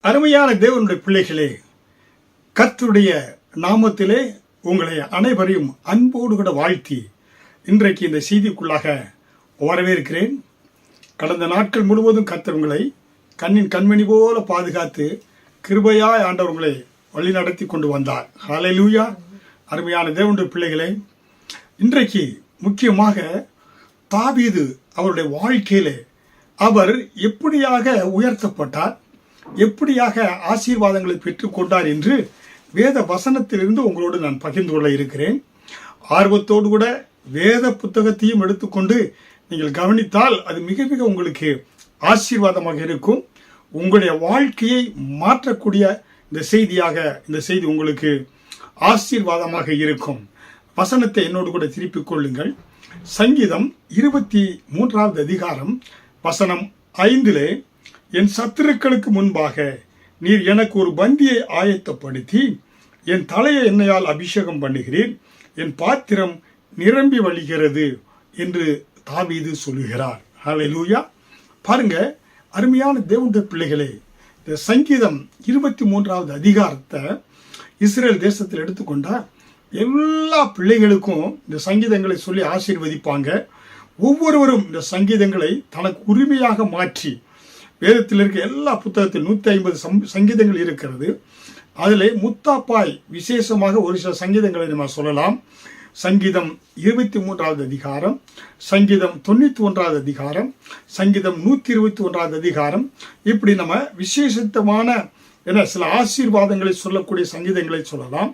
அருமையான தேவனுடைய பிள்ளைகளே, கர்த்தருடைய நாமத்திலே உங்களை அனைவரையும் அன்போடு கூட வாழ்த்தி இன்றைக்கு இந்த செய்திக்குள்ளாக வரவேற்கிறேன். கடந்த நாட்கள் முழுவதும் கர்த்தர் உங்களை கண்ணின் கண்மணி போல பாதுகாத்து கிருபையாய் ஆண்டவர் உங்களை வழி நடத்தி கொண்டு வந்தார். ஹல்லேலூயா. அருமையான தேவனுடைய பிள்ளைகளே, இன்றைக்கு முக்கியமாக தாவீது அவருடைய வாழ்க்கையிலே அவர் எப்படியாக உயர்த்தப்பட்டார், எப்படியாக ஆசீர்வாதங்களை பெற்றுக்கொண்டார் என்று வேத வசனத்திலிருந்து உங்களோடு நான் பகிர்ந்து கொள்ள இருக்கிறேன். ஆர்வத்தோடு கூட வேத புத்தகத்தையும் எடுத்துக்கொண்டு நீங்கள் கவனித்தால் அது மிக மிக உங்களுக்கு ஆசீர்வாதமாக இருக்கும். உங்களுடைய வாழ்க்கையை மாற்றக்கூடிய இந்த செய்தி உங்களுக்கு ஆசீர்வாதமாக இருக்கும். வசனத்தை என்னோடு கூட திருப்பிக் கொள்ளுங்கள். சங்கீதம் 23வது அதிகாரம் வசனம் 5, என் சத்துருக்களுக்கு முன்பாக நீர் எனக்கு ஒரு பந்தியை ஆயத்தப்படுத்தி என் தலையை எண்ணெயால் அபிஷேகம் பண்ணுகிறீர், என் பாத்திரம் நிரம்பி வழிகிறது என்று தாவீது சொல்லுகிறார். ஹல்லேலூயா. பாருங்க, அருமையான தேவனுடைய பிள்ளைகளே, இந்த சங்கீதம் 23வது அதிகாரத்தை இஸ்ரேல் தேசத்தில் எடுத்துக்கொண்டா எல்லா பிள்ளைகளுக்கும் இந்த சங்கீதங்களை சொல்லி ஆசீர்வதிப்பாங்க. ஒவ்வொருவரும் இந்த சங்கீதங்களை தனக்கு உரிமையாக மாற்றி, வேதத்தில் இருக்க எல்லா புத்தகத்தில் 150 சங்கீதங்கள் இருக்கிறது. அதில் முத்தாப்பாய் விசேஷமாக ஒரு சில சங்கீதங்களை நம்ம சொல்லலாம். சங்கீதம் 23வது அதிகாரம், சங்கீதம் 91வது அதிகாரம், சங்கீதம் 121வது அதிகாரம், இப்படி நம்ம விசேஷமான சில ஆசீர்வாதங்களை சொல்லக்கூடிய சங்கீதங்களை சொல்லலாம்.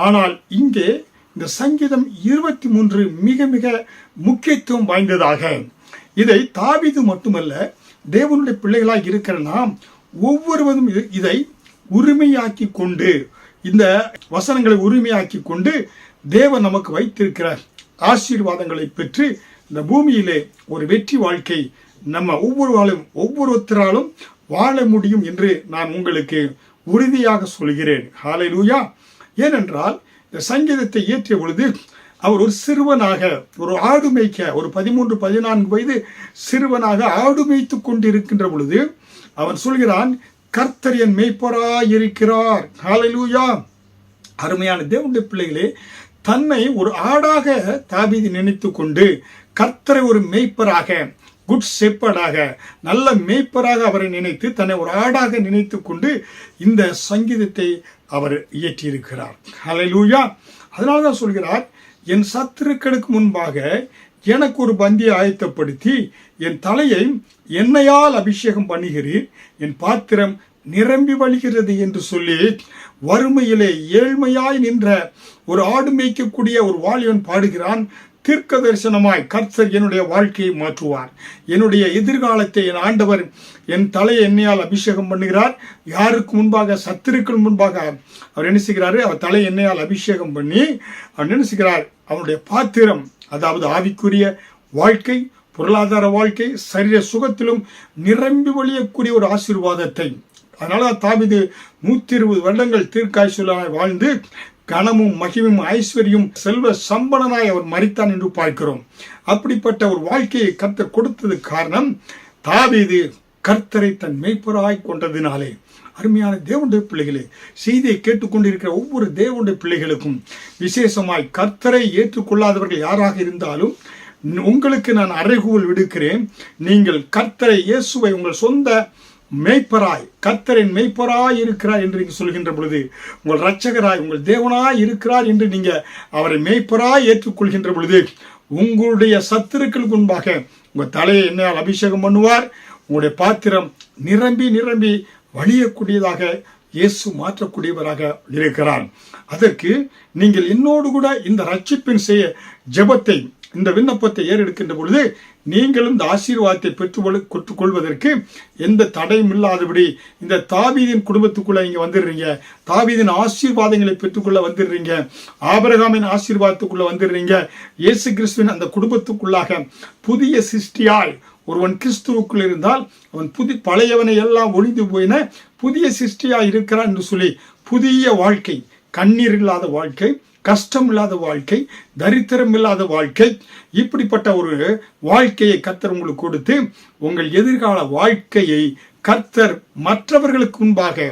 ஆனால் இங்கே இந்த சங்கீதம் 23 மிக மிக முக்கியத்துவம் வாய்ந்ததாக, இதை தாவீது மட்டுமல்ல, தேவனுடைய பிள்ளைகளாக இருக்கிற நாம் ஒவ்வொருவரும் இதை உரிமையாக்கி கொண்டு, இந்த வசனங்களை உரிமையாக்கி கொண்டு தேவன் நமக்கு வைத்திருக்கிற ஆசீர்வாதங்களை பெற்று இந்த பூமியிலே ஒரு வெற்றி வாழ்க்கை நம்ம ஒவ்வொருத்தராலும் வாழ முடியும் என்று நான் உங்களுக்கு உறுதியாக சொல்கிறேன். ஹல்லேலூயா. ஏனென்றால் இந்த சங்கீதத்தை இயற்றிய பொழுது அவர் ஒரு சிறுவனாக, ஒரு ஆடு மேய்க்க, ஒரு 13-14 வயது சிறுவனாக ஆடு மேய்த்து கொண்டிருக்கின்ற பொழுது அவன் சொல்கிறான், கர்த்தர் என் மேய்ப்பராய் இருக்கிறார். ஹல்லேலூயா. அருமையான தேவனுடைய பிள்ளைகளே, தன்னை ஒரு ஆடாக தாவீது நினைத்து கொண்டு கர்த்தரை ஒரு மேய்ப்பராக, குட் ஷெப்பர்டாக, நல்ல மேய்ப்பராக அவரை நினைத்து, தன்னை ஒரு ஆடாக நினைத்து கொண்டு இந்த சங்கீதத்தை அவர் இயற்றியிருக்கிறார். ஹல்லேலூயா. அதனால்தான் சொல்கிறார், என் சத்துருக்களுக்கு முன்பாக எனக்கு ஒரு பந்தியை ஆயத்தப்படுத்தி என் தலையை எண்ணெயால் அபிஷேகம் பண்ணுகிறீர், என் பாத்திரம் நிரம்பி வழிகிறது என்று சொல்லி வறுமையிலே ஏழ்மையாய் நின்ற ஒரு ஆடு மேய்க்கக்கூடிய ஒரு வாலிபன் பாடுகிறான். தீர்க்க தரிசனமாய் கர்த்தர் என்னுடைய வாழ்க்கையை மாற்றுவார், என்னுடைய எதிர்காலத்தை என் ஆண்டவர் என் தலையை எண்ணெயால் அபிஷேகம் பண்ணுகிறார். யாருக்கு முன்பாக? சத்துருக்கள் முன்பாக அவர் என்ன செய்கிறாரு? அவர் தலை எண்ணெயால் அபிஷேகம் பண்ணி அவர் என்ன செய்கிறார்? அவனுடைய பாத்திரம், அதாவது ஆவிக்குரிய வாழ்க்கை, பொருளாதார வாழ்க்கை, சரீர சுகத்திலும் நிரம்பி வழியக்கூடிய ஒரு ஆசீர்வாதத்தை. அதனால தாவீது 120 வருடங்கள் தீர்க்காயுசுள்ளனாய் வாழ்ந்து கனமும் மகிமும் ஐஸ்வர்யம் செல்வ சம்பளனாய் அவர் மரித்தான் என்று பார்க்கிறோம். அப்படிப்பட்ட ஒரு வாழ்க்கையை கர்த்தர் கொடுத்தது காரணம் தாவீது கர்த்தரை தன் மேய்ப்பராய் கொண்டதினாலே. அருமையான தேவனுடைய பிள்ளைகளே, செய்தியை கேட்டுக்கொண்டிருக்கிற ஒவ்வொரு தேவனுடைய பிள்ளைகளுக்கும், விசேஷமாய் கர்த்தரை ஏற்றுக்கொள்ளாதவர்கள் யாராக இருந்தாலும் உங்களுக்கு நான் அறைகூவல் விடுக்கிறேன். நீங்கள் கர்த்தரை, இயேசுவை உங்கள் சொந்த மேய்ப்பராய், கர்த்தரின் மேய்ப்பராய் இருக்கிறார் என்று நீங்க சொல்கின்ற பொழுது, உங்கள் இரட்சகராய், உங்கள் தேவனாய் இருக்கிறார் என்று நீங்க அவரை மேய்ப்பராய் ஏற்றுக்கொள்கின்ற பொழுது, உங்களுடைய சத்துருக்களுக்கு முன்பாக உங்கள் தலையை எண்ணெயால் அபிஷேகம் பண்ணுவார். உங்களுடைய பாத்திரம் நிரம்பி நிரம்பி வழியக்கூடியதாக இயேசு மாற்றக்கூடியவராக இருக்கிறார். அதற்கு நீங்கள் என்னோடு கூட இந்த ரட்சிப்பின் ஜெபத்தை, இந்த விண்ணப்பத்தை ஏறெடுக்கின்ற பொழுது நீங்களும் இந்த ஆசீர்வாதத்தை பெற்றுக்கொள்வதற்கு எந்த தடையும் இல்லாதபடி இந்த தாவீதின் குடும்பத்துக்குள்ள இங்க வந்துடுறீங்க. தாவீதின் ஆசீர்வாதங்களை பெற்றுக்கொள்ள வந்துடுறீங்க. ஆபிரகாமின் ஆசீர்வாதத்துக்குள்ள வந்துடுறீங்க. இயேசு கிறிஸ்துவின் அந்த குடும்பத்துக்குள்ளாக புதிய சிருஷ்டியாய் ஒருவன் கிறிஸ்துவுக்குள் இருந்தால் அவன் பழையவனை எல்லாம் ஒழிந்து போயின, புதிய சிருஷ்டியாய் இருக்கிறான் என்று சொல்லி புதிய வாழ்க்கை, கண்ணீர் இல்லாத வாழ்க்கை, கஷ்டம் இல்லாத வாழ்க்கை, தரித்திரம் இல்லாத வாழ்க்கை, இப்படிப்பட்ட ஒரு வாழ்க்கையை கர்த்தர் உங்களுக்கு கொடுத்து உங்கள் எதிர்கால வாழ்க்கையை கர்த்தர் மற்றவர்களுக்கு முன்பாக,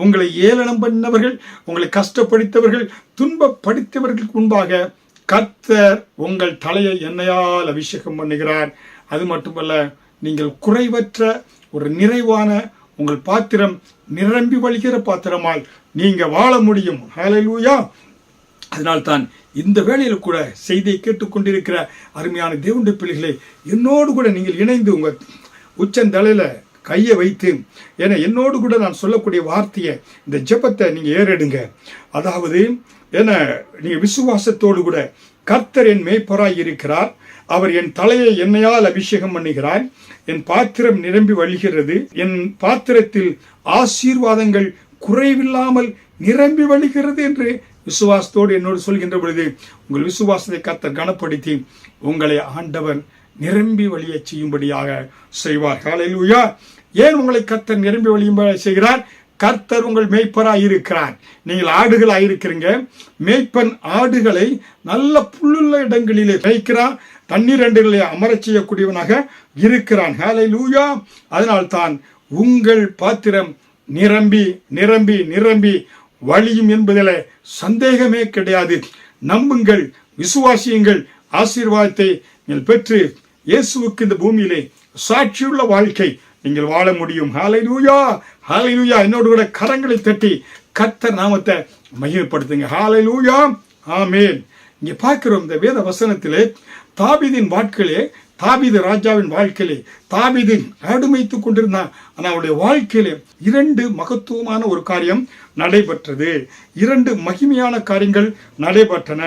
உங்களை ஏளனம் பண்ணவர்கள், உங்களை கஷ்டப்படுத்தவர்கள், துன்பப்படுத்தியவர்களுக்கு முன்பாக கர்த்தர் உங்கள் தலையை எண்ணெயால் அபிஷேகம் பண்ணுகிறார். அது மட்டுமல்ல, நீங்கள் குறைவற்ற ஒரு நிறைவான உங்கள் பாத்திரம் நிரம்பி வழிகிற பாத்திரமாய் நீங்க வாழ முடியும். ஹல்லேலூயா. அதனால்தான் இந்த வேளையில் கூட செய்தியை கேட்டுக்கொண்டிருக்கிற அருமையான தேவனுடைய பிள்ளைகளே, என்னோடு கூட நீங்கள் இணைந்து உங்க உச்சந்தலையில கையை வைத்து என்னோடு கூட நான் சொல்லக்கூடிய வார்த்தையை, இந்த ஜெபத்தை நீங்க ஏறெடுங்க. அதாவது நீங்க விசுவாசத்தோடு கூட, கர்த்தர் என் மேய்ப்பராய் இருக்கிறார், அவர் என் தலையை எண்ணெயால் அபிஷேகம் பண்ணுகிறார், என் பாத்திரம் நிரம்பி வழிகிறது, என் பாத்திரத்தில் ஆசீர்வாதங்கள் குறைவில்லாமல் நிரம்பி வழிகிறது என்று விசுவாசத்தோடு என்னோடு சொல்கின்ற பொழுது உங்கள் விசுவாசத்தை கர்த்தர் கனப்படுத்தி உங்களை ஆண்டவர் நிரம்பி வழிய செய்யும்படியாக செய்வார். ஹல்லேலூயா. ஏன் உங்களை கர்த்தர் நிரம்பி வழியும்படி செய்கிறார்? கர்த்தர் உங்கள் மேய்ப்பராய் இருக்கிறார். நீங்கள் ஆடுகளாய் இருக்கிறீங்க. மேய்ப்பன் ஆடுகளை நல்ல புல்லுள்ள இடங்களிலே மேய்க்கிறான், தண்ணீர் அண்டைகளிலே அமரச் செய்யக்கூடியவனாக இருக்கிறான். ஹல்லேலூயா. அதனால்தான் உங்கள் பாத்திரம் நிரம்பி நிரம்பி நிரம்பி வழியும் என்பதில் சந்தேகமே கிடையாது. நம்புங்கள், விசுவாசியுங்கள், ஆசீர்வாதத்தை நீங்கள் பெற்று இயேசுவுக்கு இந்த பூமியிலே சாட்சியுள்ள வாழ்க்கை நீங்கள் வாழ முடியும். ஹல்லேலூயா. ஹல்லேலூயா. என்னோடு கூட கரங்களை தட்டி கர்த்தர் நாமத்தை மகிமைப்படுத்துங்க. ஹல்லேலூயா. ஆமென். இங்கே பார்க்கிறோம் இந்த வேத வசனத்திலே தாவீதின் வாழ்க்கையிலே, தாவீது ராஜாவின் வாழ்க்கையிலே தாவீது ஆடுமைத்துக் கொண்டிருந்தான். ஆனால் அவருடைய வாழ்க்கையிலே 2 மகத்துவமான ஒரு காரியம் நடைபெற்றது. 2 மகிமையான காரியங்கள் நடைபெற்றன.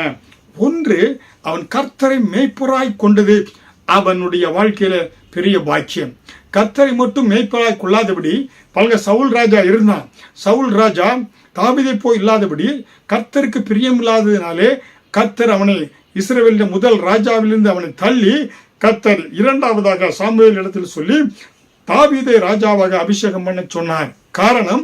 ஒன்று, அவன் கர்த்தரை மேய்ப்பராய் கொண்டது அவனுடைய வாழ்க்கையில பெரிய பாக்கியம். கர்த்தரை மட்டும் மேய்ப்பராய் கொள்ளாதபடி பல சவுல் ராஜா இருந்தான். சவுல் ராஜா தாவீதை போய் இல்லாதபடி கர்த்தருக்கு பிரியம் இல்லாததினாலே கர்த்தர் அவனை இஸ்ரவேலின் முதல் ராஜாவிலிருந்து அவனை தள்ளி கர்த்தர் 2வதாக சாமுவேல் இடத்தில் சொல்லி தாவீதை ராஜாவாக அபிஷேகம் பண்ண சொன்னார். காரணம்,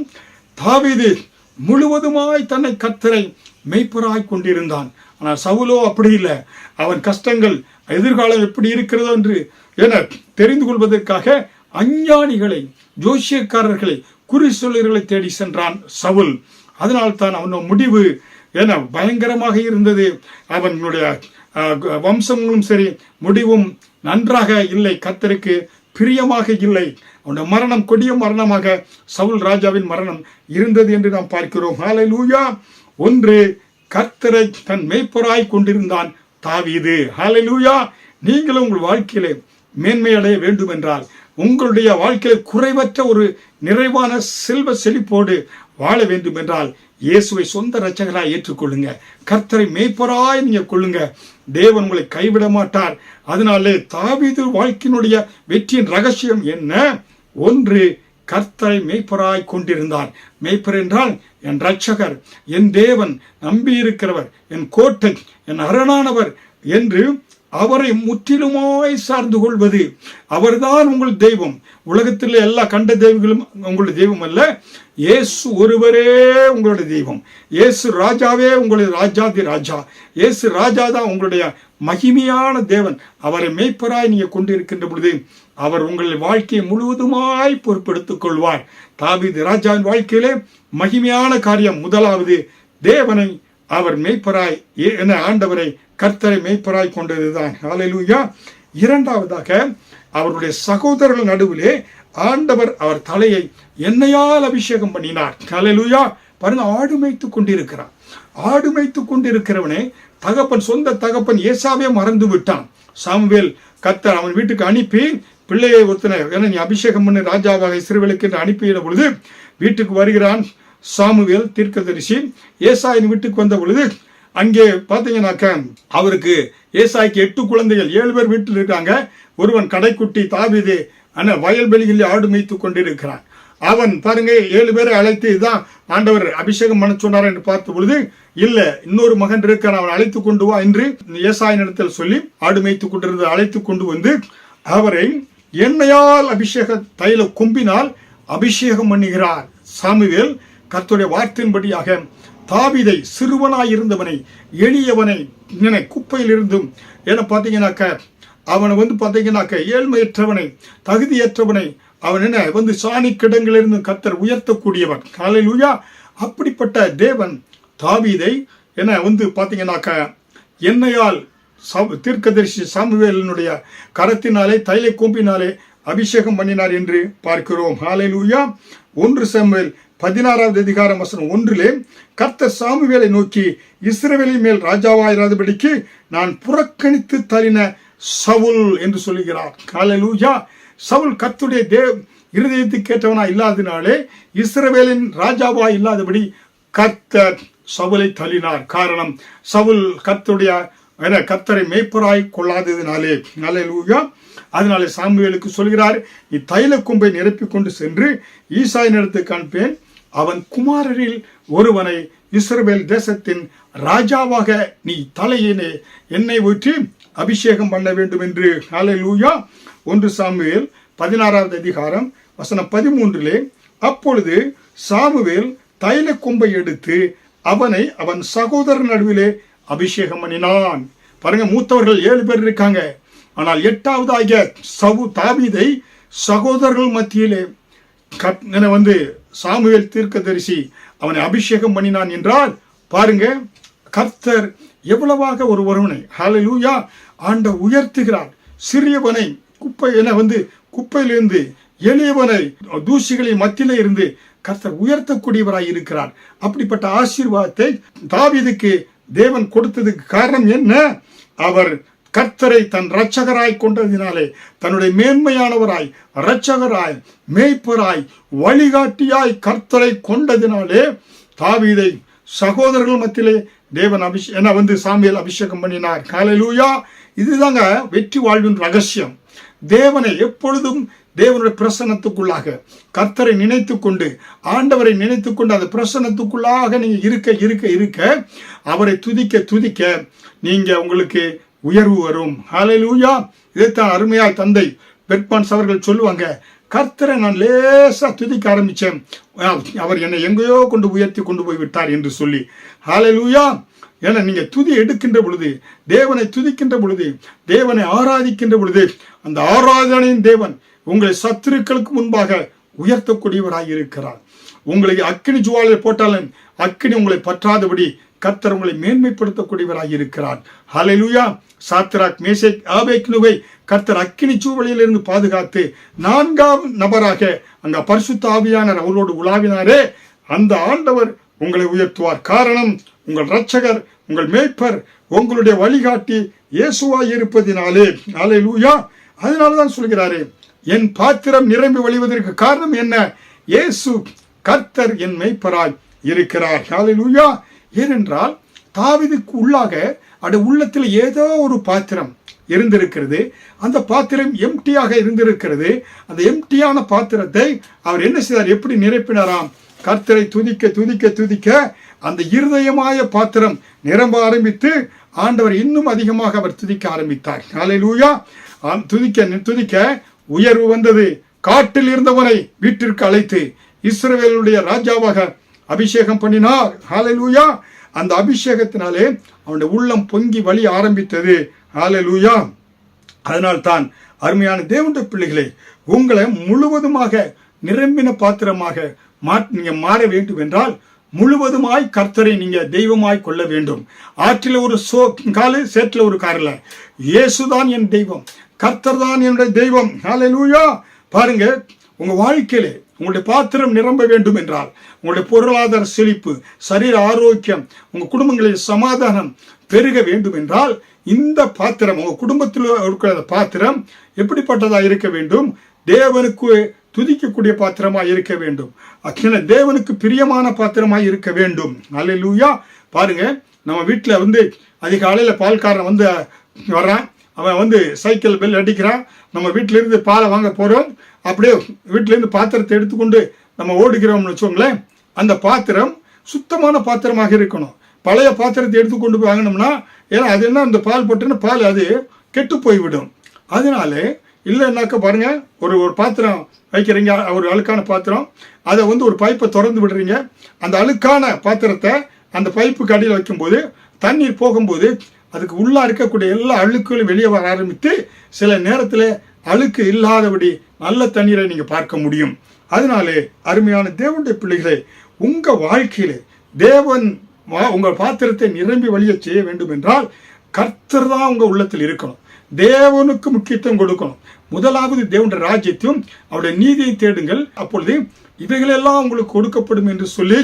தாவீது முழுவதுமாய் தன்னை கர்த்தரை மேய்ப்பராய் கொண்டிருந்தான். ஆனால் சவுலோ அப்படி இல்லை. அவன் கஷ்டங்கள் எதிர்காலம் எப்படி இருக்கிறதோ என்று தெரிந்து கொள்வதற்காக அஞ்ஞானிகளை, ஜோசியக்காரர்களை, குறி சொல்லர்களை தேடி சென்றான் சவுல். அதனால்தான் அவன் முடிவு பயங்கரமாக இருந்தது. அவனுடைய வம்சங்களும் சரி, முடிவும் நன்றாக இல்லை, கர்த்தருக்கு பிரியமாக இல்லை. அவனுடைய மரணம் கொடிய மரணமாக சவுல் ராஜாவின் மரணம் இருந்தது என்று நாம் பார்க்கிறோம். ஹல்லேலூயா. ஒன்று, கர்த்தரை தன் மேய்ப்பராய் கொண்டிருந்தான் தாவீது. ஹல்லேலூயா. நீங்களும் உங்கள் வாழ்க்கையிலே மேன்மை அடைய வேண்டும் என்றால், உங்களுடைய வாழ்க்கையில குறைவற்ற ஒரு நிறைவான செல்வ செழிப்போடு வாழ வேண்டும் என்றால், இயேசுவை சொந்த இரட்சகராய் ஏற்றுக்கொள்ளுங்க. கர்த்தரை மேய்ப்பராய் நீங்க கொள்ளுங்க. தேவன் உங்களை கைவிட மாட்டார். அதனாலே தாவீது வாழ்க்கையினுடைய வெற்றியின் ரகசியம் என்ன? ஒன்று, கர்த்தரை மேய்ப்பராய் கொண்டிருந்தார். மேய்ப்பர் என்றால் என் இரட்சகர், என் தேவன், நம்பியிருக்கிறவர், என் கோட்டை, என் அரணானவர் என்று அவரை முற்றிலுமாய் சார்ந்து கொள்வது. அவர்தான் உங்கள் தெய்வம். உலகத்தில் எல்லா கண்ட தெய்வங்களும் உங்களுடைய தெய்வம் அல்ல. இயேசு ஒருவரே உங்களுடைய தெய்வம். இயேசு ராஜாவே உங்களுடைய ராஜாதி ராஜா. இயேசு ராஜா தான் உங்களுடைய மகிமையான தேவன். அவரை மேய்ப்பராய் நீங்க கொண்டிருக்கின்ற பொழுது அவர் உங்கள் வாழ்க்கையை முழுவதுமாய் பொறுப்பெடுத்துக் கொள்வார். தாவீது ராஜாவின் வாழ்க்கையிலே மகிமையான காரியம் முதலாவது, தேவனை அவர் மேய்ப்பராய் ஆண்டவரை கர்த்தரை மேய்ப்பராய் கொண்டதுதான். ஹல்லேலூயா. இரண்டாவதாக, அவருடைய சகோதரர்கள் நடுவிலே ஆண்டவர் அவர் தலையை எண்ணெயால் அபிஷேகம் பண்ணினார். ஹல்லேலூயா. பாருங்க, ஆடு மேய்த்துக் கொண்டிருக்கிறார். ஆடு மேய்த்துக் கொண்டிருக்கிறவனே தகப்பன், சொந்த தகப்பன் ஏசாவே மறந்து விட்டான். சாமுவேல் கர்த்தர் அவன் வீட்டுக்கு அனுப்பி பிள்ளையை ஒருத்தனை நீ அபிஷேகம் பண்ணி ராஜாவாக இஸ்ரவேலுக்கு என்று அனுப்பின பொழுது வீட்டுக்கு வருகிறான் சாமுவேல் தீர்க்கதரிசி. ஏசாயின் வீட்டுக்கு வந்த பொழுது அங்கே பாத்தீங்கன்னாக்க அவருக்கு ஏசாய்க்கு 8 குழந்தைகள், 7 பேர் வீட்டில் இருக்காங்க. ஒருவன் கடைக்குட்டி தாவீது வயல்வெளியில் ஆடு மேய்த்துக் கொண்டிருக்கிறான். அவன் பாருங்க 7 பேரை அழைத்து இதுதான் ஆண்டவர் அபிஷேகம் பண்ண சொன்னார் என்று பார்த்த பொழுது, இல்ல இன்னொரு மகன் இருக்கிறான், அவன் அழைத்து கொண்டு வா என்று ஏசாயின் இடத்தில் சொல்லி ஆடு மேய்த்துக் கொண்டிருந்த அழைத்து கொண்டு வந்து அவரை எண்ணெயால் அபிஷேக தைல கொம்பினால் அபிஷேகம் பண்ணுகிறார். சாமுவேல் கர்த்தருடைய வார்த்தையின்படியாக தாவீதை சிறுவனாய் இருந்தவனை, எளியவனை, குப்பையில் இருந்தும் என பார்த்தீங்கன்னாக்க அவனை பார்த்தீங்கன்னாக்க ஏழ்மையற்றவனை, தகுதியற்றவனை அவன் சாணி கிடங்கிலிருந்து கர்த்தர் உயர்த்தக்கூடியவன். ஹல்லேலூயா. அப்படிப்பட்ட தேவன் தாவீதை பார்த்தீங்கன்னாக்க எண்ணெயால் தீர்க்கதரிசி சாமுவேலினுடைய கரத்தினாலே தைல கூம்பினாலே அபிஷேகம் பண்ணினார் என்று பார்க்கிறோம். ஹல்லேலூயா. 1 சாமுவேல் 16வது அதிகாரம் வசனம் 1 கர்த்தர் சாமுவேலை நோக்கி, இஸ்ரவேலின் மேல் ராஜாவாயிராதபடிக்கு நான் புறக்கணித்து தள்ளின சவுல் என்று சொல்லுகிறார். ஹல்லேலூயா. சவுல் கர்த்தருடைய இருதயத்துக்கு கேட்டவனா இல்லாததினாலே, இஸ்ரவேலின் ராஜாவா இல்லாதபடி கர்த்தர் சவுலை தள்ளினார். காரணம், சவுல் கர்த்தரை மேய்ப்பராய் கொள்ளாததினாலே. ஹல்லேலூயா. அதனாலே சாமுவேலுக்கு சொல்கிறார், இத்தைல கொம்பை நிரப்பிக் கொண்டு சென்று ஈசாயின் இடத்துக்கு அனுப்பேன், அவன் குமாரரில் ஒருவனை இஸ்ரவேல் தேசத்தின் ராஜாவாக நீ தலையினே எண்ணெய் ஊற்றி அபிஷேகம் பண்ண வேண்டும் என்று. ஹல்லேலூயா. 1 சாமுவேல் 16வது அதிகாரம் வசனம் 13 அப்பொழுது சாமுவேல் தைல கொம்பை எடுத்து அவனை அவன் சகோதரன் நடுவிலே அபிஷேகம் பண்ணினான். பாருங்க, மூத்தவர்கள் 7 பேர் இருக்காங்க. ஆனால் 8வதாகிய தாவீதை சகோதரர்கள் மத்தியிலே சாமுவேல் தீர்க்கதரிசி அவனை அபிஷேகம் பண்ணினான் என்றால் பாருங்க, கர்த்தர் எவ்வளவாக ஒருவனை ஹல்லேலூயா ஆண்டவர் உயர்த்துகிறார். சிறியவனை குப்பையிலிருந்து, எளியவனை தூசிகளின் மத்தியிலே இருந்து கர்த்தர் உயர்த்தக்கூடியவராய் இருக்கிறார். அப்படிப்பட்ட ஆசீர்வாதத்தை தாவீதுக்கு தேவன் கொடுத்ததுக்கு காரணம் என்ன? அவர் கர்த்தரை தன் இரட்சகராய் கொண்டதினாலே, தன்னுடைய மேன்மையானவராய், இரட்சகராய், மேய்ப்பராய், வழிகாட்டியாய் கர்த்தரை கொண்டதினாலே தாவீதை சகோதரர்கள் மத்தியிலே தேவன் சாமுவேல் அபிஷேகம் பண்ணினார். ஹல்லேலூயா. இதுதாங்க வெற்றி வாழ்வின் ரகசியம். தேவனை எப்பொழுதும் தேவனுடைய பிரசன்னத்துக்குள்ளாக கர்த்தரை நினைத்து கொண்டு, ஆண்டவரை நினைத்து கொண்டு அந்த பிரசன்னத்துக்குள்ளாக நீங்க இருக்க அவரை துதிக்க நீங்க உங்களுக்கு உயர்வு வரும். ஹல்லேலூயா. இதைத்தான் அருமையாய் தந்தை பெர்பான்ஸ் அவர்கள் சொல்லுவாங்க, கர்த்தரை நான் லேசா துதிக்க ஆரம்பிச்சேன், அவர் என்னை எங்கேயோ உயர்த்தி கொண்டு போய் விட்டார் என்று சொல்லி. ஹல்லேலூயா. ஏன்னா நீங்க துதி எடுக்கின்ற பொழுது, தேவனை துதிக்கின்ற பொழுது, தேவனை ஆராதிக்கின்ற பொழுது, அந்த ஆராதனையின் தேவன் உங்களை சத்துருக்களுக்கு முன்பாக உயர்த்தக்கூடியவராய் இருக்கிறார். உங்களுக்கு அக்கினி ஜுவாலை போட்டாலும் அக்கினி உங்களை பற்றாதபடி கர்த்தர் உங்களை மேன்மைப்படுத்தக்கூடியவராய் இருக்கிறார். ஹல்லேலூயா. சாத்ராக், மேஷேக், ஆபேத்நேகோவை கர்த்தர் அக்கினி சூழலிலிருந்து பாதுகாத்து 4ஆம் நபராக அங்க பரிசுத்த ஆவியானவர் அவரோடு உலாவினாரே, அந்த ஆண்டவர் உங்களை உயர்த்துவார். காரணம், உங்கள் இரட்சகர், உங்கள் மேய்ப்பர், உங்களுடைய வழிகாட்டி இயேசுவாய் இருப்பதினாலே. ஹல்லேலூயா. அதனாலதான் சொல்கிறாரு, என் பாத்திரம் நிரம்பி வழிவதற்கு காரணம் என்ன? இயேசு கர்த்தர் என் மேய்ப்பராய் இருக்கிறார். ஹல்லேலூயா. ஏனென்றால் தாவீதுக்கு உள்ளத்தில் ஏதோ ஒரு பாத்திரம் இருந்திருக்கிறது. அந்த பாத்திரம் எம்டியாக இருந்திருக்கிறது. அந்த எம்டியான பாத்திரத்தை அவர் என்ன செய்தார்? எப்படி நிரப்பினாராம்? கர்த்தரை துதிக்க அந்த இருதயமாய பாத்திரம் நிரம்ப ஆரம்பித்து ஆண்டவர் இன்னும் அதிகமாக அவர் துதிக்க ஆரம்பித்தார். ஹல்லேலூயா. துதிக்க உயர்வு வந்தது. காட்டில் இருந்தவனை வீட்டிற்கு அழைத்து இஸ்ரவேலுடைய ராஜாவாக அபிஷேகம் பண்ணினார். ஹல்லேலூயா. அந்த அபிஷேகத்தினாலே அவனுடைய உள்ளம் பொங்கி வழி ஆரம்பித்தது. ஹல்லேலூயா. அதனால்தான் அருமையான தேவனுடைய பிள்ளைகளை, உங்களை முழுவதுமாக நிரம்பின பாத்திரமாக நீங்க மாற வேண்டும் என்றால் முழுவதுமாய் கர்த்தரை நீங்க தெய்வமாய் கொள்ள வேண்டும். ஆற்றில ஒரு காலு, சேற்றில ஒரு காரில் இயேசுதான் என் தெய்வம், கர்த்தர் தான் என்னுடைய தெய்வம். ஹல்லேலூயா. பாருங்க, உங்க வாழ்க்கையிலே உங்களுடைய பாத்திரம் நிரம்ப வேண்டும் என்றால், உங்களுடைய பொருளாதார செழிப்பு, சரீர ஆரோக்கியம், உங்க குடும்பங்களில் சமாதானம் பெருக வேண்டும் என்றால் இந்த பாத்திரம், உங்க குடும்பத்தில் இருக்கிற பாத்திரம் எப்படிப்பட்டதா இருக்க வேண்டும்? தேவனுக்கு துதிக்கக்கூடிய பாத்திரமாய் இருக்க வேண்டும். தேவனுக்கு பிரியமான பாத்திரமாய் இருக்க வேண்டும். ஹல்லேலூயா. பாருங்க, நம்ம வீட்டில் அதிகாலையில் பால்காரன் வர்றான், அவன் சைக்கிள் பெல் அடிக்கிறான், நம்ம வீட்டிலிருந்து பாலை வாங்க போறோம், அப்படியே வீட்டிலேருந்து பாத்திரத்தை எடுத்துக்கொண்டு நம்ம ஓடுகிறோம்னு வச்சோங்களேன். அந்த பாத்திரம் சுத்தமான பாத்திரமாக இருக்கணும். பழைய பாத்திரத்தை எடுத்துக்கொண்டு போய் வாங்கினோம்னா, ஏன்னா அது என்ன, அந்த பால் போட்டுன்னா பால் அது கெட்டு போய்விடும். அதனால இல்லைன்னாக்க பாருங்க, ஒரு பாத்திரம் வைக்கிறீங்க, ஒரு அழுக்கான பாத்திரம், அதை ஒரு பைப்பை திறந்து விடுறீங்க, அந்த அழுக்கான பாத்திரத்தை அந்த பைப்புக்கு அடியில் வைக்கும்போது தண்ணீர் போகும்போது அதுக்கு உள்ளே இருக்கக்கூடிய எல்லா அழுக்குகளும் வெளியே வர ஆரம்பித்து சில நேரத்தில் அழுக்கு இல்லாதபடி நல்ல தண்ணீரை நீங்கள் பார்க்க முடியும். அதனாலே அருமையான தேவனுடைய பிள்ளைகளே, உங்கள் வாழ்க்கையிலே தேவன் உங்கள் பாத்திரத்தை நிரம்பி வழிய செய்ய வேண்டும் என்றால் கர்த்தர் தான் உங்கள் உள்ளத்தில் இருக்கணும். தேவனுக்கு முக்கியத்துவம் கொடுக்கணும். முதலாவது தேவனுடைய ராஜ்யத்தையும் அவருடைய நீதியை தேடுங்கள், அப்பொழுது இவைகளெல்லாம் உங்களுக்கு கொடுக்கப்படும் என்று சொல்லி,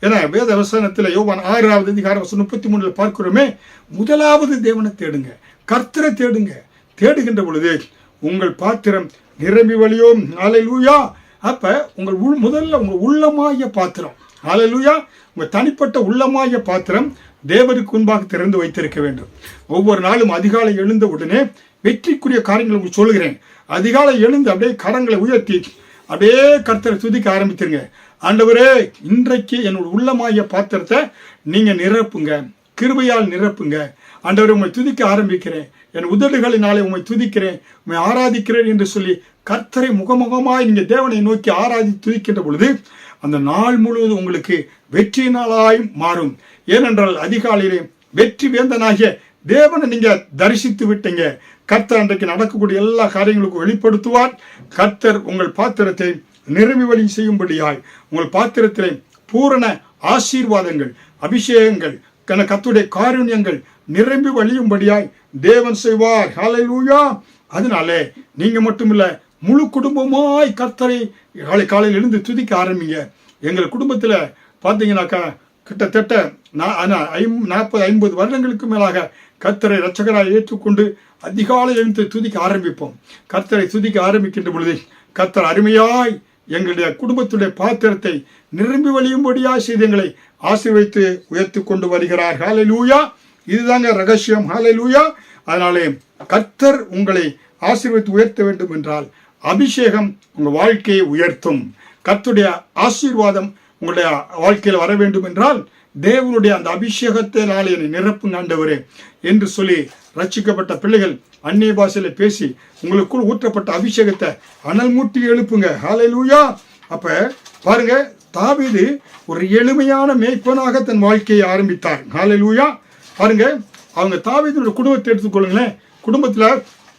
ஏன்னா வேத வசனத்தில் யோவான் 6வது அதிகாரம் 33 பார்க்கிறோமே, முதலாவது தேவனை தேடுங்க, கர்த்தரை தேடுங்க. தேடுகின்ற பொழுது உங்கள் பாத்திரம் நிரம்பி வழியும். ஹல்லேலூயா. அப்ப முதல்ல உங்கள் உள்ளமாய பாத்திரம், ஹல்லேலூயா, உங்கள் தனிப்பட்ட உள்ளமாய பாத்திரம் தேவனுக்கு முன்பாக திறந்து வைத்திருக்க வேண்டும். ஒவ்வொரு நாளும் அதிகாலை எழுந்த உடனே வெற்றிக்குரிய காரியங்களை உங்களுக்கு சொல்லுகிறேன். அதிகாலை எழுந்து அப்படியே கரங்களை உயர்த்தி அப்படியே கர்த்தரை துதிக்க ஆரம்பித்துருங்க. ஆண்டவரே, இன்றைக்கு என்னோட உள்ளமாய பாத்திரத்தை நீங்க நிரப்புங்க, கிருபையால் நிரப்புங்க. ஆண்டவரே, உம்மை துதிக்க ஆரம்பிக்கிறேன், என் உதடுகளினாலே உம்மை துதிக்கிறேன், உம்மை ஆராதிக்கிறேன் என்று சொல்லி கர்த்தரை முகமுகமாய் நீங்க தேவனை நோக்கி ஆராதி துதிக்கின்ற பொழுது அந்த நாள் முழுவதும் உங்களுக்கு வெற்றி நாளாய் மாறும். ஏனென்றால் அதிகாலையிலே வெற்றி வேந்தனாகிய தேவனை நீங்க தரிசித்து விட்டீங்க. கர்த்தர் அன்றைக்கு நடக்கக்கூடிய எல்லா காரியங்களுக்கும் வெளிப்படுத்துவார். கர்த்தர் உங்கள் பாத்திரத்தை நிரம்பி வழி செய்யும்படியாய் உங்கள் பாத்திரத்திலே பூரண ஆசீர்வாதங்கள், அபிஷேகங்கள், கர்த்தருடைய காருண்யங்கள் நிரம்பி வழியும்படியாய் தேவன் செய்வார். ஹல்லேலூயா. அதனாலே நீங்க மட்டுமில்ல, முழு குடும்பமாய் கர்த்தரை காலையில் எழுந்து துதிக்க ஆரம்பிங்க. எங்கள் குடும்பத்தில் பார்த்தீங்கன்னாக்கா கிட்டத்தட்ட 40-50 வருடங்களுக்கு மேலாக கர்த்தரை இரட்சகராய் ஏற்றுக்கொண்டு அதிகாலை எழுந்து துதிக்க ஆரம்பிப்போம். கர்த்தரை துதிக்க ஆரம்பிக்கின்ற பொழுது கர்த்தர் அருமையாய் எங்களுடைய குடும்பத்துடைய பாத்திரத்தை நிரம்பி வழியும்படியாய் செய்து எங்களை ஆசீர்வதித்து உயர்த்தி கொண்டு வருகிறார். ஹல்லேலூயா. இதுதாங்க ரகசியம். ஹல்லேலூயா. அதனாலே கர்த்தர் உங்களை ஆசீர்வதித்து உயர்த்த வேண்டும் என்றால் அபிஷேகம் உங்கள் வாழ்க்கையை உயர்த்தும். கர்த்தருடைய ஆசீர்வாதம் உங்களுடைய வாழ்க்கையில் வர வேண்டும் என்றால் தேவனுடைய அந்த அபிஷேகத்தினாலே என்னை நிரப்புங்க ஆண்டவரே என்று சொல்லி ரட்சிக்கப்பட்ட பிள்ளைகள் அந்நிய பாஷையில பேசி உங்களுக்குள் ஊற்றப்பட்ட அபிஷேகத்தை அனல் மூட்டி எழுப்புங்க. ஹல்லேலூயா. அப்ப பாருங்க, தாவீது ஒரு எளிமையான மேய்ப்பனாக தன் வாழ்க்கையை ஆரம்பித்தார். ஹல்லேலூயா. பாருங்க, அவங்க தாவீதுடைய குடும்பத்தை எடுத்துக்கொள்ளுங்களேன். குடும்பத்துல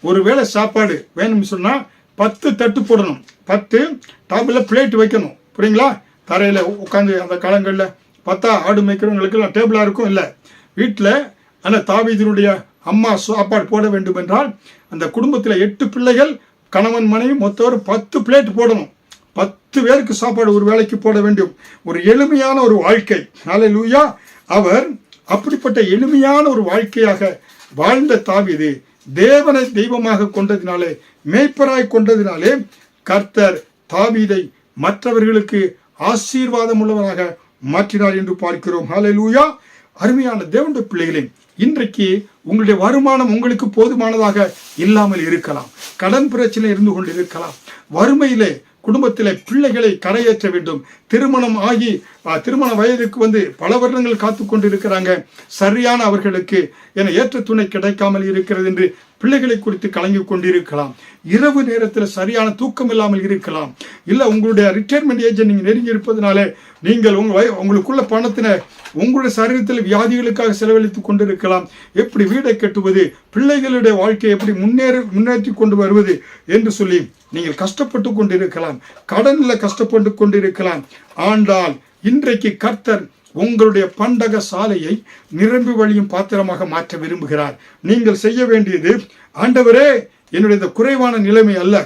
ஒரு வேளை சாப்பாடு வேணும்னு சொன்னா 10 தட்டு போடணும், 10 டாபில் பிளேட் வைக்கணும். புரியுங்களா? தரையில உட்காந்து அந்த காலங்களில் பார்த்தா ஆடு மேய்க்கிறவங்களுக்கு டேபிளா இருக்கும் இல்லை வீட்டில். ஆனால் தாவீதினுடைய அம்மா சாப்பாடு போட வேண்டும் என்றால் அந்த குடும்பத்தில் 8 பிள்ளைகள், கணவன் மனைவி மொத்தம் 10 பிளேட் போடணும். 10 பேருக்கு சாப்பாடு ஒரு வேளைக்கு போட வேண்டும். ஒரு எளிமையான ஒரு வாழ்க்கை. ஹல்லேலூயா. அவர் அப்படிப்பட்ட எளிமையான ஒரு வாழ்க்கையாக வாழ்ந்த தாவீது தேவனை தெய்வமாக கொண்டதினாலே, மேய்ப்பராய் கொண்டதினாலே கர்த்தர் தாவீதை மற்றவர்களுக்கு ஆசீர்வாதம் உள்ளவராக மாற்றினார் என்று பார்க்கிறோம். ஹல்லேலூயா. அருமையான தேவனுடைய பிள்ளைகளே, இன்றைக்கு உங்களுடைய வருமானம் உங்களுக்கு போதுமானதாக இல்லாமல் இருக்கலாம். கடன் பிரச்சனை இருந்து கொண்டு இருக்கலாம். வறுமையிலே குடும்பத்திலே பிள்ளைகளை கரையேற்ற வேண்டும். திருமணம் ஆகி திருமண வயதுக்கு பல வருடங்கள் காத்து கொண்டு இருக்கிறாங்க. சரியான அவர்களுக்கு என ஏற்ற துணை கிடைக்காமல் இருக்கிறது என்று பிள்ளைகளை குறித்து கலங்கி கொண்டிருக்கலாம். இரவு நேரத்தில் சரியான தூக்கம் இல்லாமல் இருக்கலாம். இல்லை, உங்களுடைய ரிட்டையர்மெண்ட் ஏஜ் நீங்கள் நெருங்கி இருப்பதனால நீங்கள் உங்களுக்குள்ள பணத்தின உங்களுடைய சரீரத்தில் வியாதிகளுக்காக செலவழித்து கொண்டிருக்கலாம். எப்படி வீடை கட்டுவது, பிள்ளைகளுடைய வாழ்க்கையை எப்படி முன்னேற்றி கொண்டு வருவது என்று சொல்லி நீங்கள் கஷ்டப்பட்டு கொண்டிருக்கலாம். கடனில் கஷ்டப்பட்டு கொண்டிருக்கலாம். ஆனால் இன்றைக்கு கர்த்தர் உங்களுடைய பண்டக சாலையை நிரம்பி வழியும் பாத்திரமாக மாற்ற விரும்புகிறார். நீங்கள் செய்ய வேண்டியது, ஆண்டவரே, என்னுடைய இந்த குறைவான நிலைமை அல்ல,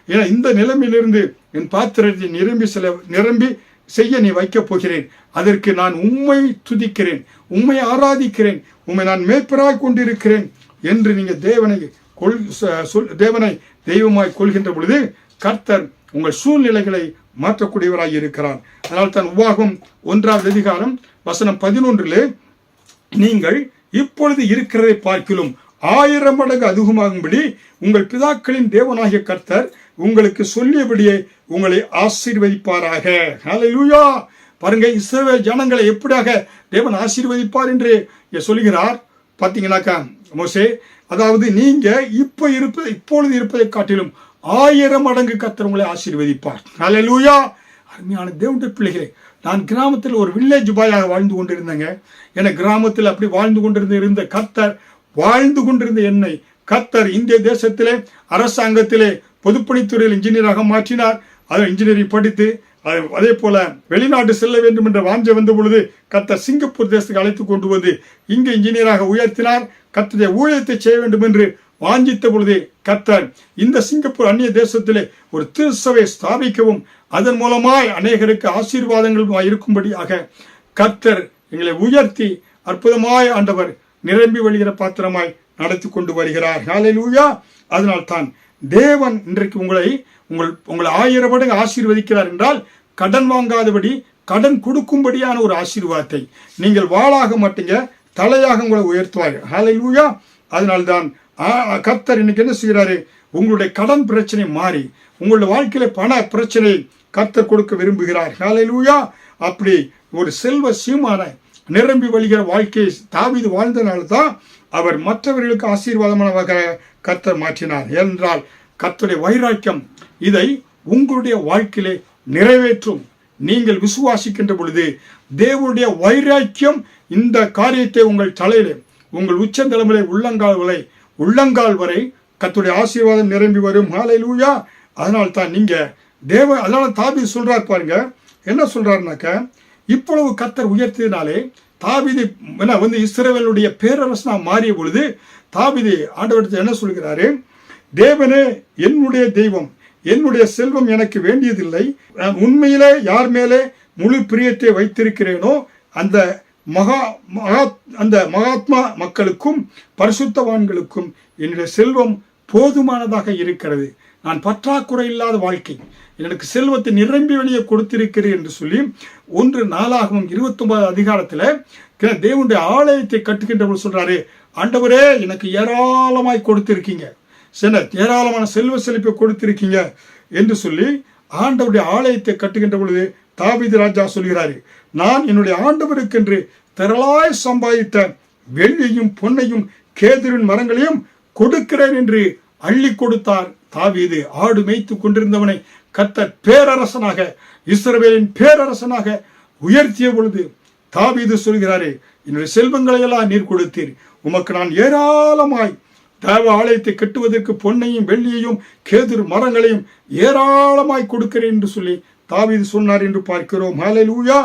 ஏன்னா இந்த நிலைமையிலிருந்து என் பாத்திரத்தை நிரம்பி செய்ய நீ வைக்கப் போகிறேன். அதற்கு நான் உம்மை துதிக்கிறேன், உம்மை ஆராதிக்கிறேன், உம்மை நான் மேய்ப்பராய் கொண்டிருக்கிறேன் என்று நீங்க தேவனை தெய்வமாய் கொள்கின்ற பொழுது கர்த்தர் உங்கள் சூழ்நிலைகளை மாற்றக்கூடியவராய் இருக்கிறார். அதனால் தான் உபாகம் 1வது அதிகாரம் வசனம் 11 நீங்கள் இப்பொழுது இருக்கிறதை பார்க்கிலும் 1000 மடங்கு அதிகமாகும்படி உங்கள் பிதாக்களின் தேவனாகிய கர்த்தர் உங்களுக்கு சொல்லியபடியே உங்களை ஆசீர்வதிப்பாராக. ஹல்லேலூயா. பாருங்க, இஸ்ரவேல் ஜனங்களை எப்படியாக தேவன் ஆசீர்வதிப்பார் என்று சொல்கிறார் பார்த்தீங்கன்னாக்கா மோசே. அதாவது நீங்க இப்பொழுது இருப்பதை காட்டிலும் 1000 மடங்கு கர்த்தர் உங்களை ஆசீர்வதிப்பார். ஹல்லேலூயா. அருமையான தேவனுடைய பிள்ளைகளே, நான் கிராமத்தில் ஒரு வில்லேஜ் பாயாக வாழ்ந்து கொண்டிருந்தேங்க. என கிராமத்தில் அப்படி வாழ்ந்து கொண்டிருந்த கர்த்தர், வாழ்ந்து கொண்டிருந்த என்னை கர்த்தர் இந்திய தேசத்திலே அரசாங்கத்திலே பொதுப்பணித்துறையில் இன்ஜினியராக மாற்றினார். அதை இன்ஜினியரிங் படித்து அதே போல வெளிநாட்டு செல்ல வேண்டும் என்ற வாஞ்சை வந்த பொழுது கர்த்தர் சிங்கப்பூர் தேசத்துக்கு அழைத்து கொண்டு வந்து இங்கு இன்ஜினியராக உயர்த்தினார். கர்த்தருடைய ஊழியத்தை செய்ய வேண்டும் என்று வாஞ்சித்த பொழுது கர்த்தர் இந்த சிங்கப்பூர் அந்நிய தேசத்திலே ஒரு திருச்சபை ஸ்தாபிக்கவும் அதன் மூலமாய் அநேகருக்கு ஆசீர்வாதங்கள் இருக்கும்படியாக கர்த்தர் எங்களை உயர்த்தி அற்புதமாய் ஆண்டவர் நிரம்பி வழிகிற பாத்திரமாய் நடத்தி கொண்டு வருகிறார். ஹல்லேலூயா. அதனால் தான் தேவன் இன்றைக்கு உங்களை 1000 மடங்கு ஆசீர்வதிக்கிறார் என்றால் கடன் வாங்காதபடி கடன் கொடுக்கும்படியான ஒரு ஆசீர்வாதத்தை நீங்கள் வாளாக மாட்டீங்க, தலையாக உங்களை உயர்த்துவார். ஹல்லேலூயா. அதனால்தான் கர்த்தர் இன்னைக்கு என்ன செய்கிறாரு, உங்களுடைய கடன் பிரச்சனை மாறி உங்களுடைய வாழ்க்கையில பண பிரச்சனை கர்த்தர் கொடுக்க விரும்புகிறார். ஹல்லேலூயா. அப்படி ஒரு செல்வ சீமான நிரம்பி வழிகிற வாழ்க்கையை தாவீது வாழ்ந்தனால்தான் அவர் மற்றவர்களுக்கு ஆசீர்வாதமானதாக கர்த்தர் மாற்றினார். ஏனென்றால் கர்த்தருடைய வைராக்கியம் இதை உங்களுடைய வாழ்க்கையிலே நிறைவேற்றும். நீங்கள் விசுவாசிக்கின்ற பொழுது தேவனுடைய வைராக்கியம் இந்த காரியத்தை உங்கள் தலையிலே, உங்கள் உச்சந்தலைமுறை உள்ளங்கால் வரை கர்த்தருடைய ஆசீர்வாதம் நிரம்பி வரும். ஹல்லேலூயா. அதனால் தான் நீங்க அதனால தாவீது சொல்றார் பாருங்க, என்ன சொல்றாருனாக்க, இப்பொழுது கர்த்தர் உயர்த்தினாலே தாவீது வந்து இஸ்ரவேலுடைய பேரரசனா மாறிய பொழுது தாவீது ஆண்டவரிடத்தில் என்ன சொல்கிறாரு, தேவனே என்னுடைய தெய்வம், என்னுடைய செல்வம் எனக்கு வேண்டியதில்லை, நான் உண்மையிலே யார் மேலே முழு பிரியத்தை வைத்திருக்கிறேனோ அந்த மகாத்மா மக்களுக்கும் பரிசுத்தவான்களுக்கும் என்னுடைய செல்வம் போதுமானதாக இருக்கிறது. நான் பற்றாக்குறை இல்லாத வாழ்க்கை, எனக்கு செல்வத்தை நிரம்பி வெளியே கொடுத்திருக்கிறேன் என்று சொல்லி 1 நாளாகமம் 29 அதிகாரத்தில் தேவனுடைய ஆலயத்தை கட்டுகின்ற சொல்றாரு, ஆண்டவரே எனக்கு ஏராளமாய் கொடுத்திருக்கீங்க, ஏராளமான செல்வ செழிப்பை கொடுத்திருக்கீங்க என்று சொல்லி ஆண்டவருடைய ஆலயத்தை கட்டுகின்ற பொழுது தாவீது ராஜா சொல்கிறாரு, நான் என்னுடைய ஆண்டவருக்கென்று திரளாய் சம்பாதித்த வெள்ளியும் பொன்னையும் கேதுரின் மரங்களையும் கொடுக்கிறேன் என்று அள்ளி கொடுத்தார் தாவீது. ஆடு மேய்த்து கொண்டிருந்தவனை கர்த்தர் பேரரசனாக, இஸ்ரவேலின் பேரரசனாக உயர்த்திய பொழுது தாவீது சொல்கிறாரு, என்னுடைய செல்வங்களை எல்லாம் நீர் கொடுத்தீர், உமக்கு நான் ஏராளமாய் தேவ ஆலயத்தை கட்டுவதற்கு பொன்னையும் வெள்ளியையும் கேதுரு மரங்களையும் ஏராளமாய் கொடுக்கிறேன் என்று சொல்லி தாவீது சொன்னார் என்று பார்க்கிறோம். ஹல்லேலூயா.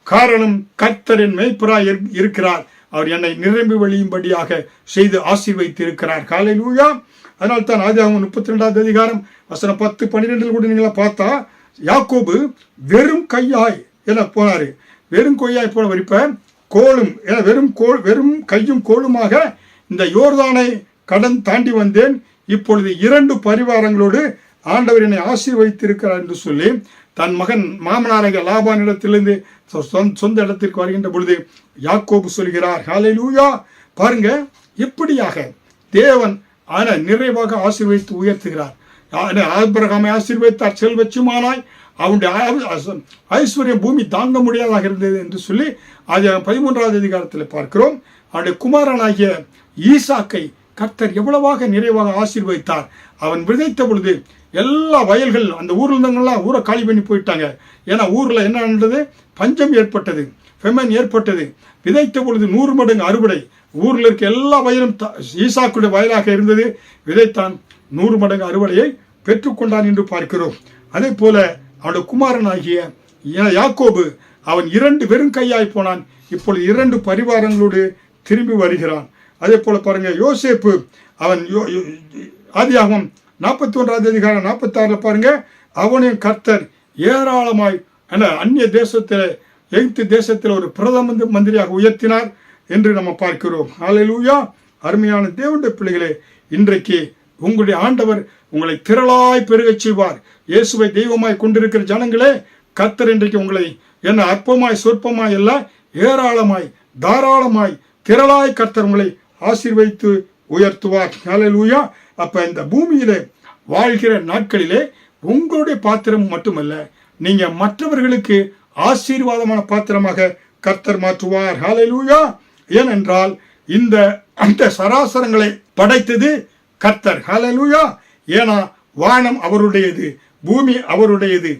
காரணம் கர்த்தரின் மேய்ப்பராய் இருக்கிறார், அவர் என்னை நிரம்பி வழியும்படியாக செய்து ஆசீர்வதித்து இருக்கிறார். ஹல்லேலூயா. அதனால் தான் ஆதியாகமம் 32 அதிகாரம் வசனம் 10-12 கூட நீங்களா பார்த்தா யாக்கோபு வெறும் கையாய் என போனாரு. வெறும் கையாய் போனவர் இப்ப கோலும் வெறும் கையும் கோலுமாக இந்த யோர்தானை கடன் தாண்டி வந்தேன், இப்பொழுது 2 பரிவாரங்களோடு ஆண்டவர் என்னை ஆசீர்வதித்திருக்கிறார் என்று சொல்லி தன் மகன் மாமனாரங்க லாபான் இடத்திலிருந்து சொந்த இடத்திற்கு வருகின்ற பொழுது யாக்கோபு சொல்கிறார். ஹல்லேலூயா. பாருங்க எப்படியாக தேவன் நிறைவாக ஆசீர்வதித்து உயர்த்துகிறார். ஆபிரகாமை ஆசீர்வதித்தார், செல்வச்சுமானாய், அவனுடைய ஐஸ்வர்யம் பூமி தாங்க முடியாதாக இருந்தது என்று சொல்லி அது 13வது அதிகாரத்தில் பார்க்கிறோம். அவனுடைய குமாரனாகிய ஈசாக்கை கர்த்தர் எவ்வளவாக நிறைவாக ஆசீர்வதித்தார். அவன் விதைத்த பொழுது எல்லா வயல்கள், அந்த ஊரில் இருந்தவங்களாம் ஊரை காலி பண்ணி போயிட்டாங்க. ஏன்னா ஊரில் என்ன நடந்தது, பஞ்சம் ஏற்பட்டது, ஃபெமன் ஏற்பட்டது. விதைத்த பொழுது 100 மடங்கு அறுவடை. ஊரில் இருக்க எல்லா வயலும் ஈசாக்குடைய வயலாக இருந்தது. விதைத்தான், 100 மடங்கு அறுவடையை பெற்றுக்கொண்டான் என்று பார்க்கிறோம். அதே போல அவனுடைய குமாரனாகிய யாக்கோபு அவன் 2 வெறும் கையாய் போனான், இப்பொழுது 2 பரிவாரங்களோடு திரும்பி வருகிறான். அதே போல பாருங்க யோசேப்பு, அவன் ஆதியாகமம் 41வது அதிகாரம் 46 பாருங்க, அவனையும் கர்த்தர் ஏராளமாய் அந்நிய தேசத்தில், எகிப்து தேசத்தில் ஒரு பிரதம மந்திரியாக உயர்த்தினார் என்று நம்ம பார்க்கிறோம். ஹல்லேலூயா. அருமையான தேவனுடைய பிள்ளைகளே, இன்றைக்கு உங்களுடைய ஆண்டவர் உங்களை திரளாய் பெருகச் செய்வார். இயேசுவை தெய்வமாய் கொண்டிருக்கிற ஜனங்களே, கர்த்தர் இன்றைக்கு உங்களை என்ன அற்பமாய் சொற்பமாய் அல்ல, ஏராளமாய் தாராளமாய் திரளாய் கர்த்தர் உங்களை ஆசீர்வதித்து உயர்த்துவார். ஹல்லேலூயா. அப்ப இந்த பூமியிலே வாழ்கிற நாட்களிலே உங்களுடைய பாத்திரம் மட்டுமல்ல, நீங்க மற்றவர்களுக்கு ஆசீர்வாதமான பாத்திரமாக கர்த்தர் மாற்றுவார். ஹல்லேலூயா. ஏனென்றால் அந்த சராசரங்களை படைத்தது கர்த்தர். ஹல்லேலூயா. ஏன்னா வானம் அவருடையது, பூமி அவருடையது,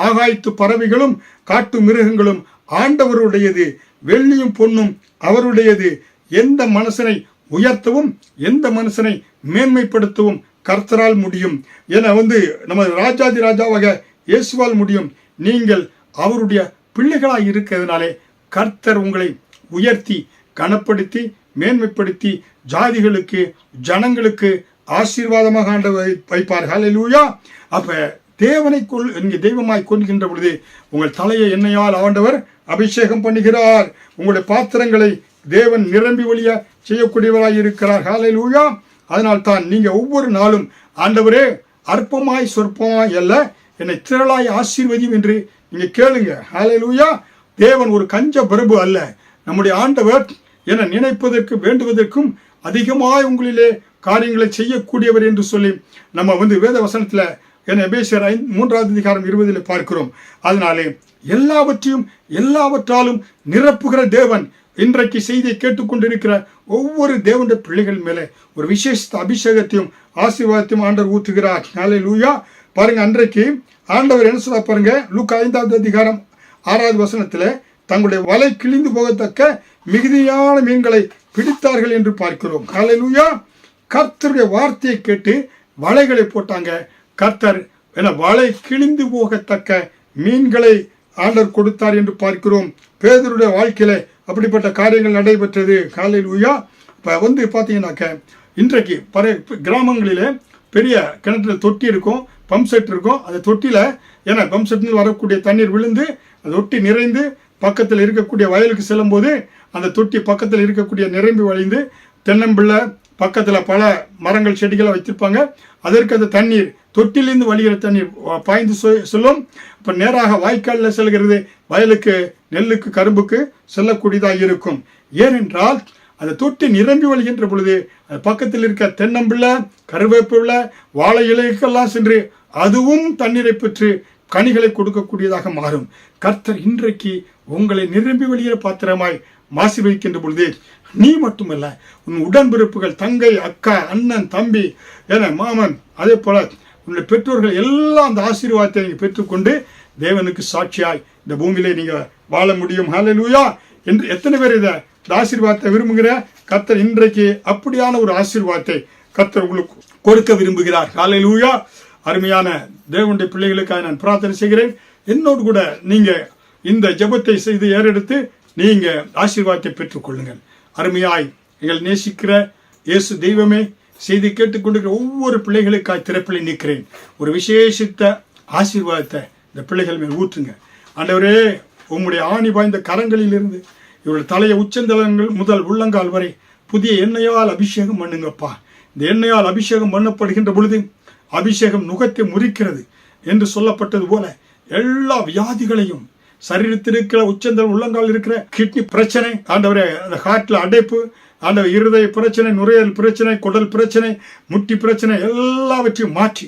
ஆகாயத்து பறவைகளும் காட்டு மிருகங்களும் ஆண்டவருடையது, வெள்ளியும் பொன்னும் அவருடையது. எந்த மனுஷனை உயர்த்தவும் எந்த மனுஷனை மேன்மைப்படுத்தவும் கர்த்தரால் முடியும் என நம்ம ராஜாதி ராஜாவாக இயேசுவால் முடியும். நீங்கள் அவருடைய பிள்ளைகளாய் இருக்கிறதுனாலே கர்த்தர் உங்களை உயர்த்தி கனப்படுத்தி மேன்மைப்படுத்தி ஜாதிகளுக்கு ஜனங்களுக்கு ஆசீர்வாதமாக ஆண்டவர் வைப்பார். ஹல்லேலூயா. அப்ப தேவனை நீங்க தெய்வமாய் கொள்கின்ற பொழுது உங்கள் தலையை எண்ணெயால் ஆண்டவர் அபிஷேகம் பண்ணுகிறார். உங்களுடைய பாத்திரங்களை தேவன் நிரம்பி ஒழிய செய்யக்கூடியவராய் இருக்கிறார். ஹல்லேலூயா. அதனால் தான் நீங்க ஒவ்வொரு நாளும் ஆண்டவரே அற்பமாய் சொற்பமாய் அல்ல, என்னை திரளாய் ஆசீர்வதியும் என்று நீங்க கேளுங்க. ஹல்லேலூயா. தேவன் ஒரு கஞ்ச பிரபு அல்ல. நம்முடைய ஆண்டவர் என நினைப்பதற்கு வேண்டுவதற்கும் அதிகமாய் உங்களிலே காரியங்களை செய்யக்கூடியவர் என்று சொல்லி நம்ம வேத வசனத்துல எபேசியர் 3:20 பார்க்கிறோம். அதனாலே எல்லாவற்றையும் எல்லாவற்றாலும் நிரப்புகிற தேவன் இன்றைக்கு செய்தியை கேட்டுக்கொண்டிருக்கிற ஒவ்வொரு தேவனுடைய பிள்ளைகள் மேலே ஒரு விசேஷ அபிஷேகத்தையும் ஆசீர்வாதத்தையும் ஆண்டவர் ஊற்றுகிறார். ஹல்லேலூயா. பாருங்க, அன்றைக்கு ஆண்டவர் என்ன சொல்ல பாருங்க, லூக்கா 5:6 தங்களுடைய வலை கிழிந்து போகத்தக்க மிகுதியான மீன்களை பிடித்தார்கள் என்று பார்க்கிறோம். ஹல்லேலூயா. கர்த்தருடைய வார்த்தையை கேட்டு வலைகளை போட்டாங்க. கர்த்தர் வலை கிழிந்து போகத்தக்க மீன்களை ஆண்டவர் கொடுத்தார் என்று பார்க்கிறோம். பேதுருடைய வாழ்க்கையில அப்படிப்பட்ட காரியங்கள் நடைபெற்றது. ஹல்லேலூயா. இப்ப பாத்தீங்கன்னாக்க இன்றைக்கு கிராமங்களிலே பெரிய கிணற்றுல தொட்டி இருக்கும், பம்ப் செட் இருக்கும். அந்த தொட்டியில பம்ப் செட்டில் வரக்கூடிய தண்ணீர் விழுந்து அந்த தொட்டி நிறைந்து பக்கத்தில் இருக்கக்கூடிய வயலுக்கு செல்லும் போது அந்த தொட்டி பக்கத்தில் இருக்கக்கூடிய நிரம்பி வழிந்து தென்னம்பிள்ளை பக்கத்தில் பல மரங்கள் செடிகளை வைத்திருப்பாங்க. அதற்கு அந்த தண்ணீர் தொட்டிலிருந்து வழிகிற தண்ணீர் பாய்ந்து செல்லும். இப்போ நேராக வாய்க்காலில் செல்கிறது, வயலுக்கு நெல்லுக்கு கரும்புக்கு செல்லக்கூடியதாக இருக்கும். ஏனென்றால் அந்த தொட்டி நிரம்பி வழிகின்ற பொழுது அது பக்கத்தில் இருக்க தென்னம்பிள்ளை கருவேப்பிள்ளை வாழை இலைக்கெல்லாம் சென்று அதுவும் தண்ணீரை பெற்று கனிகளை கொடுக்கக்கூடியதாக மாறும். கர்த்தர் இன்றைக்கு உங்களை நிரம்பி வழிகிற பாத்திரமாய் ஆசீர்வதிக்கின்ற பொழுது நீ மட்டுமல்ல, உன் உடன்பிறப்புகள், தங்கை, அக்கா, அண்ணன், தம்பி, மாமன், அதே போல உன்னுடைய பெற்றோர்கள் எல்லாம் அந்த ஆசீர்வாதத்தை நீங்க பெற்றுக்கொண்டு தேவனுக்கு சாட்சியாய் இந்த பூமியிலே நீங்க வாழ முடியும். ஹல்லேலூயா. என்று எத்தனை பேர் இந்த ஆசீர்வாதத்தை விரும்புகிற? கர்த்தர் இன்றைக்கு அப்படியான ஒரு ஆசீர்வாதத்தை கர்த்தர் உங்களுக்கு கொடுக்க விரும்புகிறார். ஹல்லேலூயா. அருமையான தேவனுடைய பிள்ளைகளுக்காக நான் பிரார்த்தனை செய்கிறேன். என்னோடு கூட நீங்க இந்த ஜெபத்தை செய்து ஏறெடுத்து நீங்க ஆசீர்வாதத்தை பெற்றுக் கொள்ளுங்கள். அருமையாய் எங்கள் நேசிக்கிற இயேசு தெய்வமே, செய்தி கேட்டுக்கொண்டிருக்கிற ஒவ்வொரு பிள்ளைகளுக்காய் திறப்பிலை நிற்கிறேன். ஒரு விசேஷித்த ஆசீர்வாதத்தை இந்த பிள்ளைகள் மேல் ஊற்றுங்க. ஆண்டவரே, உம்முடைய ஆணி வாய்ந்த கரங்களில் இருந்து இவருடைய தலையை உச்சந்தலங்கள் முதல் உள்ளங்கால் வரை புதிய எண்ணெயால் அபிஷேகம் பண்ணுங்கப்பா. இந்த எண்ணெயால் அபிஷேகம் பண்ணப்படுகின்ற பொழுது அபிஷேகம் நுகத்தை முறிக்கிறது என்று சொல்லப்பட்டது போல எல்லா வியாதிகளையும், சரீரத்தில் இருக்கிற உச்சந்தல் உள்ளங்கால் இருக்கிற கிட்னி பிரச்சனை, ஆண்டவரே அந்த ஹார்ட்ல அடைப்பு, ஆண்டவர் இருதய பிரச்சனை, நுரையீரல் பிரச்சனை, குடல் பிரச்சனை, முட்டி பிரச்சனை எல்லாவற்றையும் மாற்றி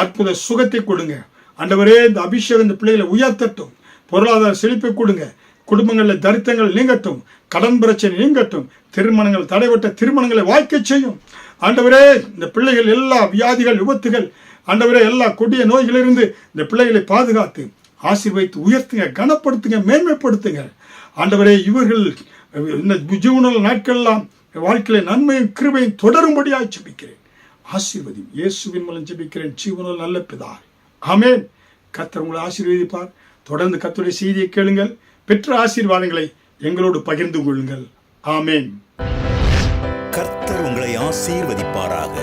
அற்புத சுகத்தை கொடுங்க. ஆண்டவரே, இந்த அபிஷேகம் இந்த பிள்ளைகளை உயர்த்தட்டும். பொருளாதார செழிப்பை கொடுங்க. குடும்பங்களில் தரித்திரங்கள் நீங்கட்டும். கடன் பிரச்சனை நீங்கட்டும். திருமணங்கள் தடைபட்ட திருமணங்களை வாய்க்க செய்யும். ஆண்டவரே, இந்த பிள்ளைகள் எல்லா வியாதிகள் விபத்துகள், ஆண்டவரே எல்லா கொடிய நோய்களிலிருந்து இந்த பிள்ளைகளை பாதுகாத்து ஆசீர்வதித்து உயர்த்துங்க, கனப்படுத்துங்க, மேன்மைப்படுத்துங்க. ஆண்டவரே, இவர்கள் இந்த ஜீவனுள்ள நாட்களெல்லாம் வாழ்க்கையில நன்மையும் கிருபையும் தொடரும்படியாக ஜெபிக்கிறேன். ஆசீர்வதி இயேசுவின் மூலம் ஜெபிக்கிறேன், ஜீவனுள்ள நல்ல பிதாவே. ஆமென். கர்த்தர் உங்களை ஆசீர்வதிப்பார். தொடர்ந்து கர்த்தருடைய செய்தியை கேளுங்கள். பெற்ற ஆசீர்வாதங்களை எங்களோடு பகிர்ந்து கொள்ளுங்கள். ஆமென். கர்த்தர் உங்களை ஆசீர்வதிப்பாராக.